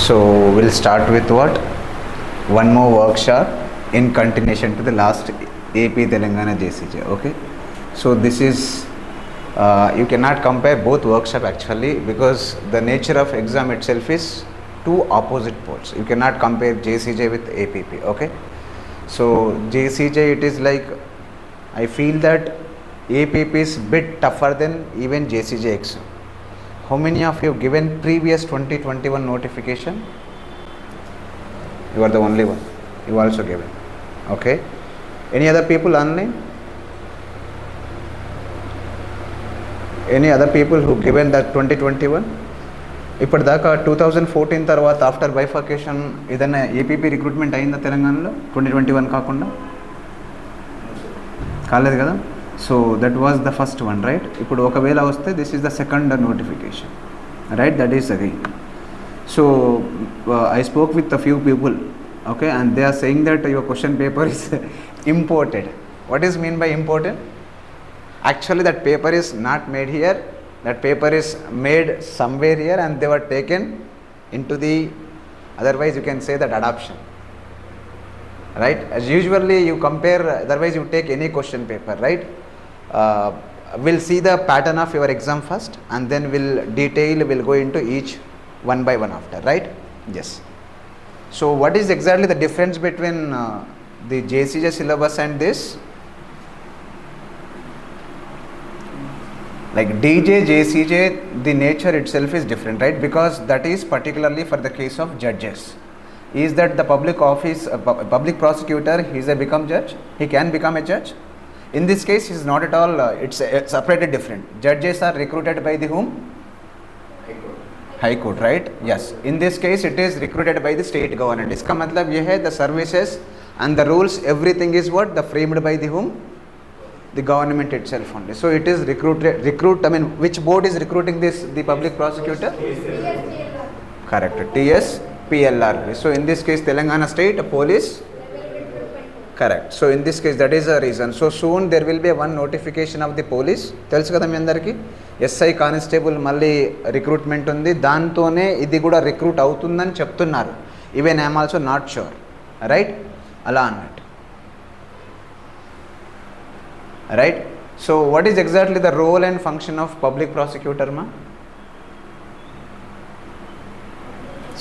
So we'll start with what? One more workshop in continuation to the last AP Telangana JCJ. Okay. So this is you cannot compare both workshop actually, because the nature of exam itself is two opposite poles. You cannot compare JCJ with APP. Okay. So JCJ, it is like, I feel that APP is bit tougher than even JCJ exam. How many of you given previous 2021 notification? You are the only one. You also given. Okay. Any other people online? Any other people who given that 2021? ఇప్పటిదాకా 2014 తర్వాత after bifurcation ఏదైనా APP recruitment అయిందా తెలంగాణలో 2021 కాకుండా? కాలేదు కదా. So that was the first one, right? ఇప్పుడు ఒకవేళ వస్తే this is the second notification, right? That is again. So I spoke with a few people, okay, and they are saying that your question paper is imported. What is mean by imported? Actually that paper is not made here. That paper is made somewhere here and they were taken into the, otherwise you can say that adoption, right? As usually you compare, otherwise you take any question paper, right? We'll see the pattern of your exam first and then we'll go into each one by one after, right? Yes. So what is exactly the difference between the JCJ syllabus and this? Like DJ, JCJ, the nature itself is different, right? Because that is particularly for the case of judges. Is that the public office, public prosecutor, he is a become judge? He can become a judge? In this case, he is not at all, it's separated different. Judges are recruited by the whom? High Court, right? Yes. In this case, it is recruited by the state government. Iska matlab ye hai, the services and the rules, everything is what? The framed by the whom? The government itself only. So it is I mean, which board is recruiting this, the public prosecutor? Correct. TSPLR. So in this case, Telangana State Police. Correct. So in this case, that is a reason. So soon there will be one notification of the police. Telusu kada mi andariki? SI constable మళ్ళీ recruitment ఉంది, దాంతోనే ఇది కూడా recruit అవుతుందని చెప్తున్నారు. Even I'm also not sure, right? అలా అన్నట్టు, right? So what is exactly the role and function of public prosecutor మా?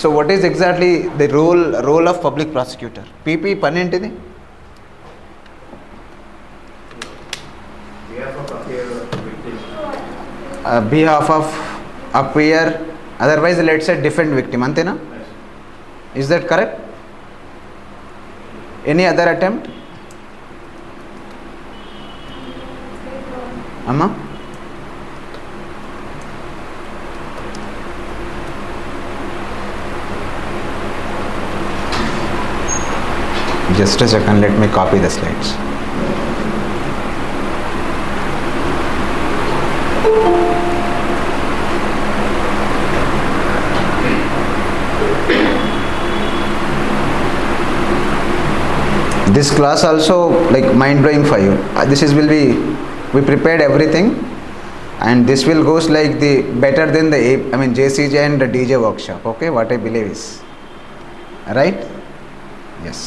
So what is exactly the role of public prosecutor? PP పని ఏంటిది? Behalf of appear, otherwise let's say defend victim, antena? Is that correct? Any other attempt? Amma? Just a second, let me copy the slides. This class also like mind blowing for you. We prepared everything and this will goes like the better than the JCJ and the DJ workshop. Okay, what I believe is, right? Yes.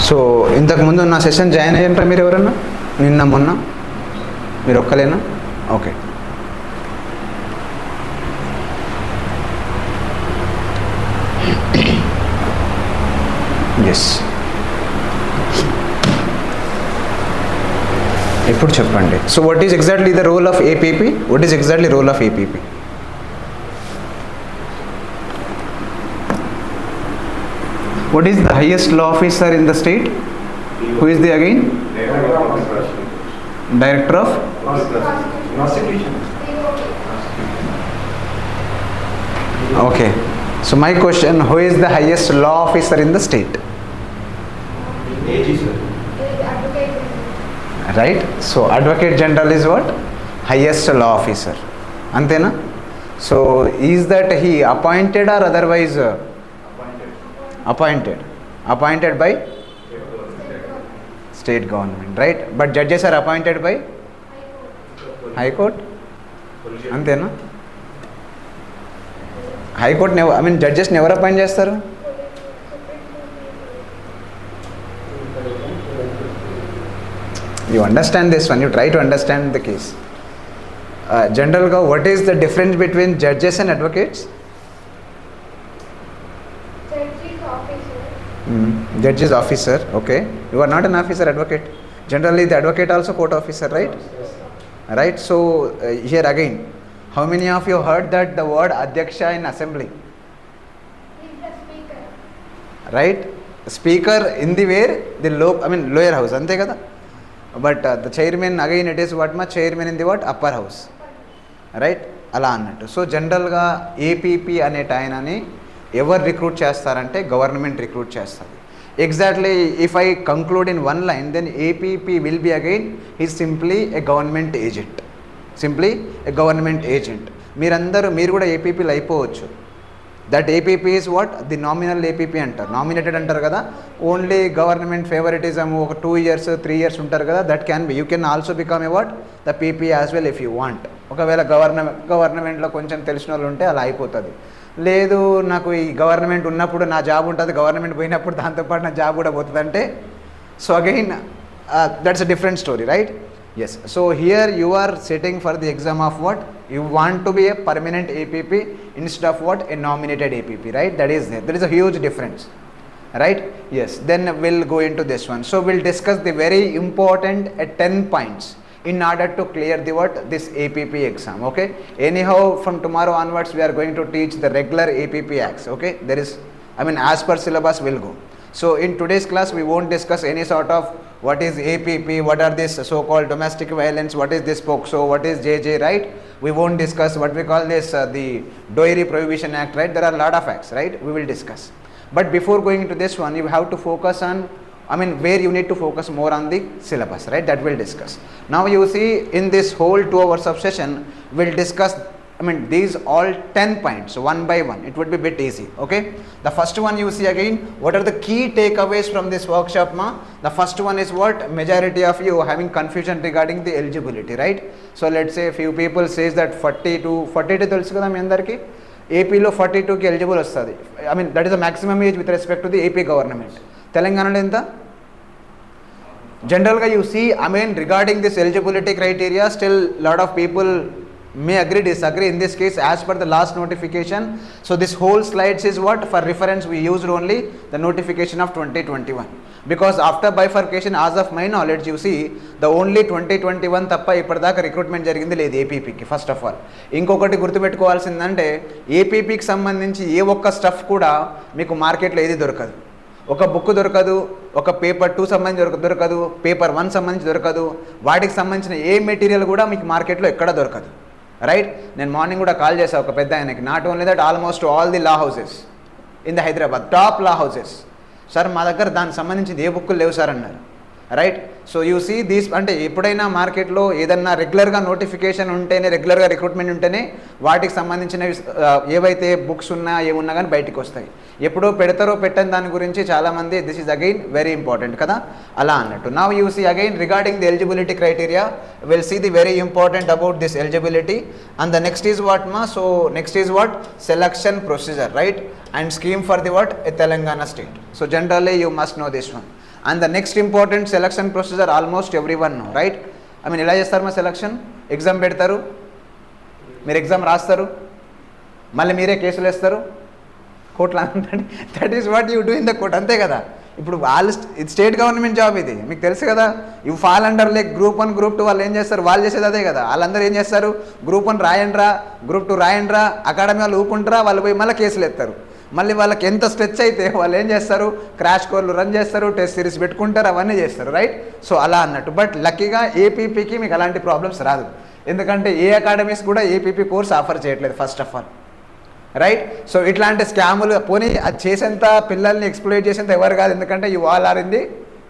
So ఇంతకుముందు నా session join అయ్యారా మీరు ఎవరన్నా? నిన్న మొన్న మీరు ఒక్కలేనా? Okay. Yes. ఇప్పుడు చెప్పండి. So what is exactly the role of APP? What is exactly role of APP? What is the highest law officer in the state? Who is the again? Director of Prosecution. Okay. So my question, who is the highest law officer in the state? AG, sir. Right? So Advocate General is what? highest law officer. Antena? So is that he appointed or otherwise appointed by state government, right? But judges are appointed by high court. Antena? High court never, I mean judges never appoint చేస్తారు. You understand this one, you try to understand the case. General ga, what is the difference between judges and advocates? Judge is officer. Judge is officer, okay. You are not an officer, advocate. Generally the advocate also court officer, right? Right, so here again, how many of you heard that the word adhyaksha in assembly? He is the speaker. Right? Speaker in the where? The lower house, ante kada? But the chairman again it is what ma? Chairman in the what? Upper house. Right? అలా అన్నట్టు. So జనరల్గా APP అనే ఆయనని ఎవరు recruit చేస్తారంటే government recruit చేస్తుంది. Exactly if I conclude in one line then APP will be again is simply a government agent. Simply a government agent. మీరు కూడా ఏపీపీలు అయిపోవచ్చు. That APP is what? The nominal APP అంటారు, nominated అంటారు కదా. Only government favouritism ఒక 2 years 3 years ఉంటారు కదా. That can be, you can also become a what? The PP as well if you want. ఒకవేళ గవర్నమెంట్లో కొంచెం తెలిసిన వాళ్ళు ఉంటే అలా అయిపోతుంది. లేదు నాకు ఈ గవర్నమెంట్ ఉన్నప్పుడు నా జాబ్ ఉంటుంది, గవర్నమెంట్ పోయినప్పుడు దాంతోపాటు నా జాబ్ కూడా పోతుంది అంటే, so again that's a different story, right? Yes. So here you are sitting for the exam of what? You want to be a permanent APP instead of what? A nominated APP, right? That is there. There is a huge difference, right? Yes. Then we'll go into this one. So we'll discuss the very important 10 points in order to clear the what? This APP exam, okay? Anyhow, from tomorrow onwards we are going to teach the regular APP acts, okay? There is, as per syllabus we'll go. So in today's class we won't discuss any sort of what is APP, what are this so-called domestic violence, what is this POCSO, what is JJ, right? We won't discuss what we call this the Dowry Prohibition Act, right? There are a lot of acts, right? We will discuss. But before going into this one, you have to focus on, where you need to focus more on the syllabus, right? That we'll discuss. Now you see in this whole 2 hours of session, we'll discuss these all 10 points one by one. It would be a bit easy, okay? The first one you see again, what are the key takeaways from this workshop ma? The first one is what? Majority of you having confusion regarding the eligibility, right? So let's say few people says that 42 తెలుసు కదా మీ అందరికి, ఏపీలో 42కి eligible వస్తుంది. That is the maximum age with respect to the AP government. తెలంగాణలో ఎంత? జనరల్గా you see regarding this eligibility criteria still lot of people may agree, disagree. In this case, as per the last notification, so this whole slides is what? For reference we used only the notification of 2021, because after bifurcation, as of my knowledge, you see the only 2021 తప్ప ఇప్పటిదాకా recruitment జరిగింది లేదు ఏపీపీకి. First of all ఇంకొకటి గుర్తుపెట్టుకోవాల్సిందంటే ఏపీపీకి సంబంధించి ఏ ఒక్క stuff కూడా మీకు మార్కెట్లో ఏది దొరకదు. ఒక బుక్ దొరకదు, ఒక పేపర్ 2 సంబంధించి దొరకదు, పేపర్ 1 సంబంధించి దొరకదు, వాటికి సంబంధించిన ఏ మెటీరియల్ కూడా మీకు మార్కెట్లో ఎక్కడ దొరకదు, రైట్? నేను మార్నింగ్ కూడా కాల్ చేశాను ఒక పెద్ద ఆయనకి. Not only that, almost all the law houses in the Hyderabad, top law houses, sir మా దగ్గర దానికి సంబంధించి ఏ బుక్కులు లేవు సార్ అన్నారు, right? So you see these, ఎప్పుడైనా మార్కెట్లో ఏదన్నా రెగ్యులర్గా నోటిఫికేషన్ ఉంటేనే, రెగ్యులర్గా రిక్రూట్మెంట్ ఉంటేనే వాటికి సంబంధించిన ఏవైతే బుక్స్ ఉన్నా ఏమున్నా కానీ బయటికి వస్తాయి. ఎప్పుడో పెడతారో పెట్టని దాని గురించి చాలామంది, this is again very important కదా, అలా అన్నట్టు. Now you see again regarding the eligibility criteria, will see the very important about this eligibility. And the next is what మా? సో next is what? Selection procedure, right? And scheme for the what? A Telangana state. So generally you must know this one. And the next important selection procedure almost everyone know, right? ఎలా చేస్తారు మా selection? Exam పెడతారు, మీరు exam రాస్తారు, మళ్ళీ మీరే కేసులు వేస్తారు కోర్టులో. That is what you do in the court, అంతే కదా. ఇప్పుడు వాళ్ళు స్టేట్ గవర్నమెంట్ జాబ్ ఇది మీకు తెలుసు కదా. ఇవి fall under like group 1 group 2 వాళ్ళు ఏం చేస్తారు? వాళ్ళు చేసేది అదే కదా. వాళ్ళందరూ ఏం చేస్తారు? గ్రూప్ 1 రాయండ్రా, గ్రూప్ 2 రాయండ్రా, అకాడమీ వాళ్ళు ఊపుకుంటారా, వాళ్ళు పోయి మళ్ళీ కేసులు ఎత్తారు. మళ్ళీ వాళ్ళకి ఎంత స్ట్రెచ్ అయితే వాళ్ళు ఏం చేస్తారు? క్రాష్ కోర్లు రన్ చేస్తారు, టెస్ట్ సిరీస్ పెట్టుకుంటారు, అవన్నీ చేస్తారు, రైట్? సో అలా అన్నట్టు. బట్ లక్కీగా ఏపీపీకి మీకు అలాంటి ప్రాబ్లమ్స్ రాదు, ఎందుకంటే ఏ అకాడమీస్ కూడా ఏపీపీ కోర్స్ ఆఫర్ చేయట్లేదు first of all, right? So ఇట్లాంటి స్కాములు పోనీ అది చేసేంత, పిల్లల్ని ఎక్స్ప్లోయిట్ చేసేంత ఎవరు కాదు, ఎందుకంటే you all are in the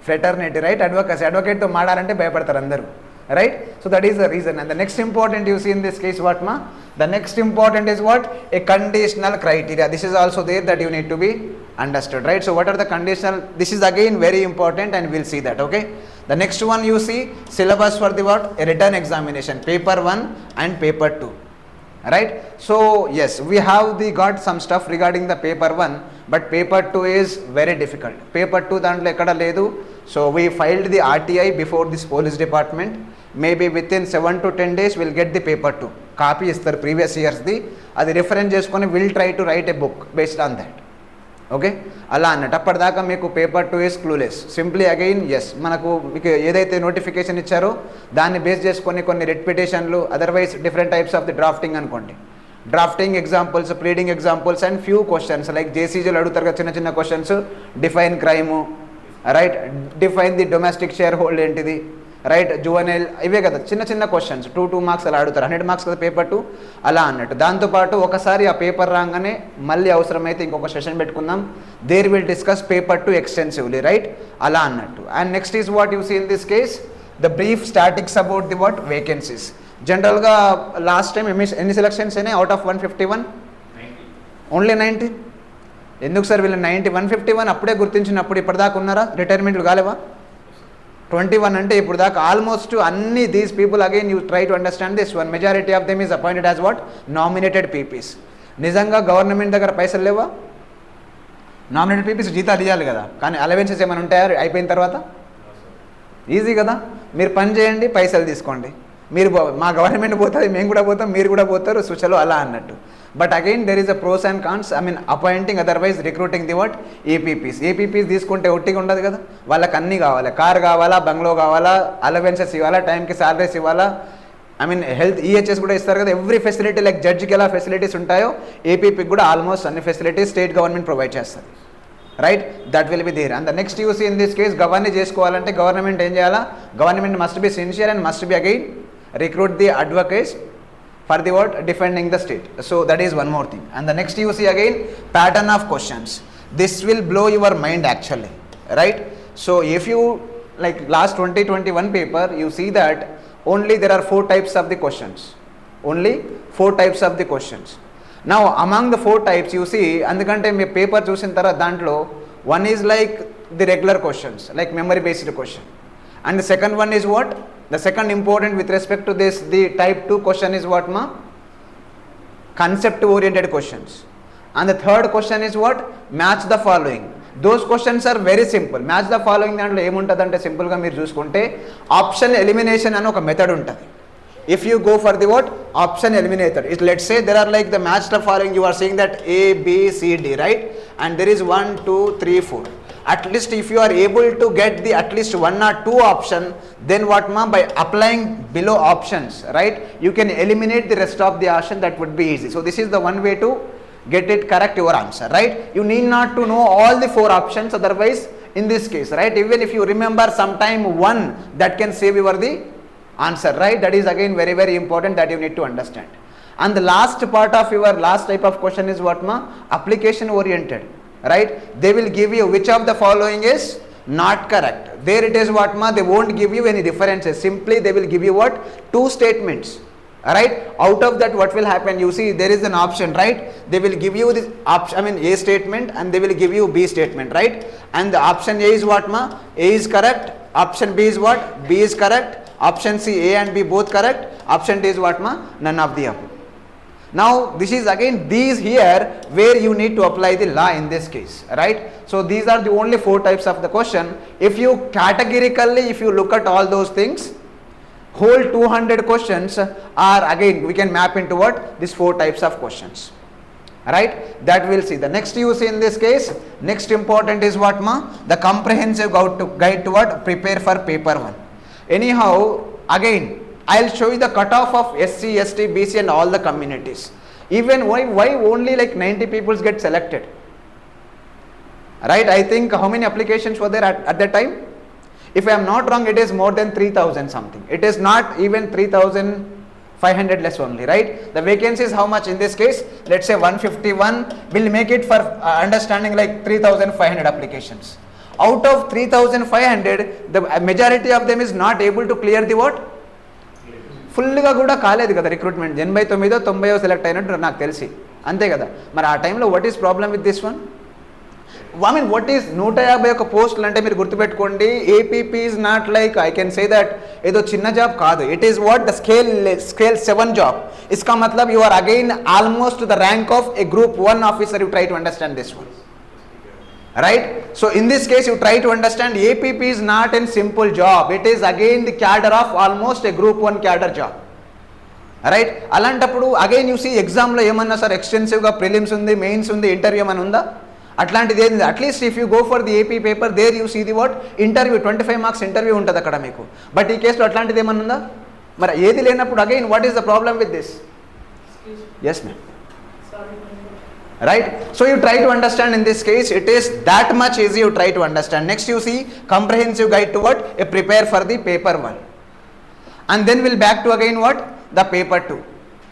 fraternity, right? అడ్వకేట్తో మాడాలంటే భయపడతారు అందరూ, right? So that is the reason. And the next important you see in this case what ma? The next important is what? A conditional criteria. This is also there that you need to be understood, right? So what are the conditional? This is again very important and we'll see that, okay? The next one you see syllabus for the what? A written examination, paper 1 and paper 2, right? So yes, we have got some stuff regarding the paper 1, but paper 2 is very difficult. Paper 2 దాంట్లో ఎక్కడ లేదు. So we filed the RTI before this police department. Maybe within 7 to 10 days we'll get the paper 2. Copy ఇస్తారు previous years the, అది reference చేసుకొని we'll try to write a book based on that. Okay, అలా అన్నట్టు. అప్పటిదాకా మీకు paper 2 is clueless. Simply again yes, మనకు మీకు ఏదైతే నోటిఫికేషన్ ఇచ్చారో దాన్ని బేస్ చేసుకొని కొన్ని రిట్ పిటిషన్లు, otherwise different types of the drafting అనుకోండి, drafting examples, pleading examples and few questions like జేసీజీలు అడుగుతారు కదా చిన్న చిన్న questions, define crime, right, define the domestic share hold ఏంటిది, రైట్, జువెనైల్, ఇవే కదా చిన్న చిన్న క్వశ్చన్స్, 2 మార్క్స్ అలా అడుగుతారు, 100 మార్క్స్ కదా పేపర్ 2 అలా అన్నట్టు. దాంతోపాటు ఒకసారి ఆ పేపర్ రాగానే మళ్ళీ అవసరమైతే ఇంకొక సెషన్ పెట్టుకుందాం, there will discuss paper 2 extensively, right, అలా అన్నట్టు. And next is what you see in this case the brief statics about the what vacancies. జనరల్గా లాస్ట్ టైం ఎన్ని సెలక్షన్స్ అయినాయి అవుట్ ఆఫ్ 151? ఓన్లీ 90. ఎందుకు సార్ వీళ్ళు 90? 151 అప్పుడే గుర్తించినప్పుడు ఇప్పటిదాకా ఉన్నారా? రిటైర్మెంట్లు కాలేవా? 21 అంటే ఇప్పుడు దాకా ఆల్మోస్ట్ అన్ని these people again you try to understand this one, majority of them is appointed as what? Nominated PPs. నిజంగా గవర్నమెంట్ దగ్గర పైసలు లేవా? నామినేటెడ్ పీపీస్ జీతాలు ఇవ్వాలి కదా, కానీ అలవెన్సెస్ ఏమైనా ఉంటాయా అయిపోయిన తర్వాత? ఈజీ కదా, మీరు పని చేయండి పైసలు తీసుకోండి, మీరు మా గవర్నమెంట్ పోతుంది, మేము కూడా పోతాం, మీరు కూడా పోతారు, సుచలో అలా అన్నట్టు. But again there is a pros and cons. I mean appointing, otherwise recruiting the what? APPs తీసుకుంటే ఒట్టిగా ఉండదు కదా, వాళ్ళకి అన్నీ కావాలి, కార్ కావాలా, బంగ్లో కావాలా, అలవెన్సెస్ ఇవ్వాలా, టైంకి సాలరీస్ ఇవ్వాలా, ఐ మీన్ హెల్త్ ఈహెచ్ఎస్ కూడా ఇస్తారు కదా, ఎవ్రీ ఫెసిలిటీ లైక్ జడ్జికి ఎలా ఫెసిలిటీస్ ఉంటాయో ఏపీపీకి కూడా ఆల్మోస్ట్ అన్ని ఫెసిలిటీస్ స్టేట్ గవర్నమెంట్ ప్రొవైడ్ చేస్తుంది, right, that will be there. And the next you see in this case గవర్నీ చేసుకోవాలంటే గవర్నమెంట్ ఏం చేయాలా? Government must be sincere and must be again recruit the advocates for the what? Defending the state. So that is one more thing. And the next you see again pattern of questions. This will blow your mind actually, right? So if you like last 2021 paper, you see that only there are 4 types of the questions. Only 4 types of the questions. Now among the 4 types you see, andukante me paper chusin tarvata dantlo one is like the regular questions, like memory based question. And the second one is what? The second important with respect to this, the type 2 question is what ma? Concept oriented questions. And the third question is what? Match the following. Those questions are very simple. Match the following దాంట్లో ఏముంటుందంటే సింపుల్గా మీరు చూసుకుంటే option elimination అని ఒక method ఉంటుంది. If you go for the what? Option eliminator. Let's say there are like the match the following, you are saying that A, B, C, D, right? And there is 1, 2, 3, 4. At least if you are able to get the at least 1 or 2 option, then what ma? By applying below options, right, you can eliminate the rest of the option. That would be easy. So this is the one way to get it correct your answer, right? You need not to know all the 4 options, otherwise in this case, right, even if you remember sometime one, that can save your the answer, right? That is again very very important that you need to understand. And the last part of your last type of question is what ma? Application oriented, right? They will give you which of the following is not correct. There it is what ma? They won't give you any differences, simply they will give you what? 2 statements, right? Out of that what will happen? You see there is an option, right? They will give you this option, I mean A statement, and they will give you B statement, right? And the option A is what ma? A is correct. Option B is what? B is correct. Option C, A and B both correct. Option D is what ma? None of the above. Now this is again these here where you need to apply the law in this case, right? So these are the only 4 types of the question. If you categorically, if you look at all those things, whole 200 questions are again we can map into what? These 4 types of questions, right? That we'll see. The next you see in this case, next important is what ma? The comprehensive guide to what? Prepare for paper 1. Anyhow, again I'll show you the cutoff of SC, ST, BC and all the communities. Even why only like 90 people get selected, right? I think how many applications were there at that time? If I am not wrong, it is more than 3,000 something. It is not even 3,500 less only, right? The vacancy is how much in this case? Let's say 151. We'll make it for understanding like 3,500 applications. Out of 3,500, the majority of them is not able to clear the what? ఫుల్గా కూడా కాలేదు కదా recruitment, 89 select అయినట్టు నాకు తెలిసి, అంతే కదా. మరి ఆ టైంలో what is problem with this one? I mean what is 151 పోస్టులు అంటే మీరు గుర్తుపెట్టుకోండి, APP is not like I can say that ఏదో చిన్న జాబ్ కాదు. It is what the scale 7 job. इसका मतलब you are again almost to the rank of a group 1 officer. You try to understand this one, right? So in this case you try to understand APP is not a simple job. It is again the cadre of almost a group 1 cadre job, right? అలాంటప్పుడు again you see ఎగ్జామ్లో ఏమన్నా sir ఎక్స్టెన్సివ్గా prelims ఉంది, mains ఉంది, interview ఏమైనా ఉందా? అట్లాంటిది ఏంది? At least if you go for the AP paper there you see the what interview, 25 marks interview ఉంటుంది అక్కడ మీకు. బట్ ఈ కేసులో అట్లాంటిది ఏమన్నా ఉందా? మరి ఏది లేనప్పుడు again what is the problem with this? Yes ma'am, right? So you try to understand in this case, it is that much easy you try to understand. Next you see comprehensive guide to what? A prepare for the paper 1. And then we'll back to again what? The paper 2.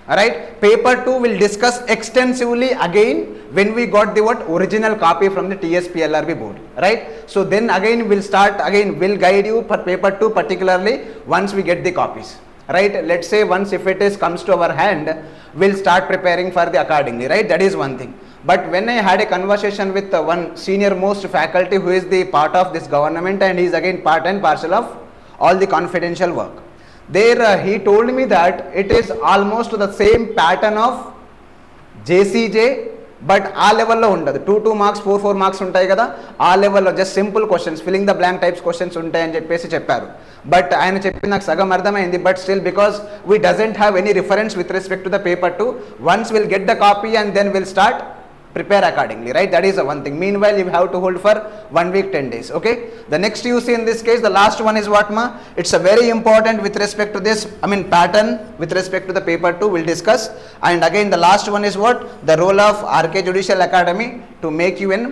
Alright? Paper 2 will discuss extensively again when we got the what? Original copy from the TSPLRB board. Right? So then again we'll start, again we'll guide you for paper 2 particularly once we get the copies. Right? Let's say once if it is comes to our hand, we'll start preparing for the accordingly, right? That is one thing. But when I had a conversation with one senior most faculty who is the part of this government and he is again part and parcel of all the confidential work, there he told me that it is almost the same pattern of JCJ, but ఆ లెవెల్లో ఉండదు. 2 marks 4 marks ఉంటాయి కదా, ఆ లెవెల్లో just simple questions, filling the blank types questions ఉంటాయని చెప్పారు. But ఆయన చెప్పి నాకు సగం అర్థమైంది. But still because we doesn't have any reference with respect to the paper 2, once will get the copy and then will start prepare accordingly, right? That is one thing. Meanwhile you have to hold for 1 week 10 days. Okay, the next you see in this case, the last one is what ma? It's a very important with respect to this, I mean pattern with respect to the paper 2 we'll discuss. And again the last one is what? The role of RK Judicial Academy to make you an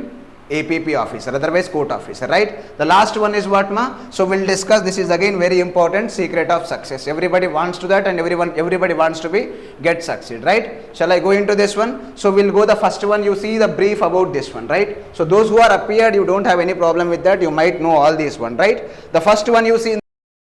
APP officer, otherwise court officer, right? The last one is what ma? So we'll discuss, this is again very important, secret of success. Everybody wants to that and everybody wants to be get succeed, right? Shall I go into this one? So we'll go the first one, you see the brief about this one, right? So those who are appeared, you don't have any problem with that, you might know all this one, right? The first one you see in